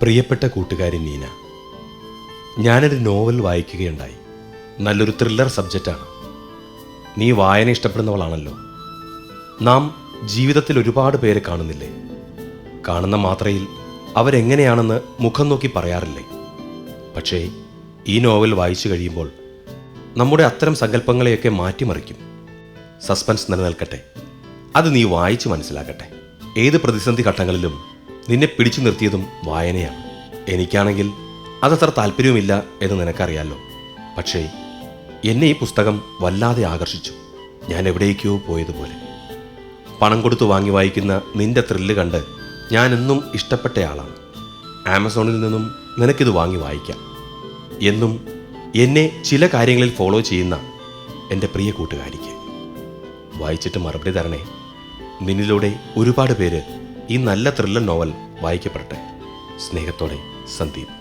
പ്രിയപ്പെട്ട കൂട്ടുകാരി നീന, ഞാനൊരു നോവൽ വായിക്കുകയുണ്ടായി. നല്ലൊരു ത്രില്ലർ സബ്ജക്റ്റാണ്. നീ വായന ഇഷ്ടപ്പെടുന്നവളാണല്ലോ. നാം ജീവിതത്തിൽ ഒരുപാട് പേരെ കാണുന്നില്ലേ? കാണുന്ന മാത്രയിൽ അവരെങ്ങനെയാണെന്ന് മുഖം നോക്കി പറയാറില്ലേ? പക്ഷേ ഈ നോവൽ വായിച്ചു കഴിയുമ്പോൾ നമ്മുടെ അത്തരം സങ്കല്പങ്ങളെയൊക്കെ മാറ്റിമറിക്കും. സസ്പെൻസ് നിലനിൽക്കട്ടെ, അത് നീ വായിച്ച് മനസ്സിലാക്കട്ടെ. ഏത് പ്രതിസന്ധി ഘട്ടങ്ങളിലും നിന്നെ പിടിച്ചു നിർത്തിയതും വായനയാണ്. എനിക്കാണെങ്കിൽ അതത്ര താല്പര്യവുമില്ല എന്ന് നിനക്കറിയാലോ. പക്ഷേ എന്നെ ഈ പുസ്തകം വല്ലാതെ ആകർഷിച്ചു. ഞാൻ എവിടേക്കോ പോയതുപോലെ. പണം കൊടുത്തു വാങ്ങി വായിക്കുന്ന നിന്റെ ത്രില്ല് കണ്ട് ഞാനെന്നും ഇഷ്ടപ്പെട്ടയാളാണ്. ആമസോണിൽ നിന്നും നിനക്കിത് വാങ്ങി വായിക്കാം. എന്നും എന്നെ ചില കാര്യങ്ങളിൽ ഫോളോ ചെയ്യുന്ന എൻ്റെ പ്രിയ കൂട്ടുകാരിക്ക് വായിച്ചിട്ട് മറുപടി തരണേ. നിന്നിലൂടെ ഒരുപാട് പേര് ഈ നല്ല ത്രില്ലർ നോവൽ വായിക്കപ്പെടട്ടെ. സ്നേഹത്തോടെ, സന്ദീപ്.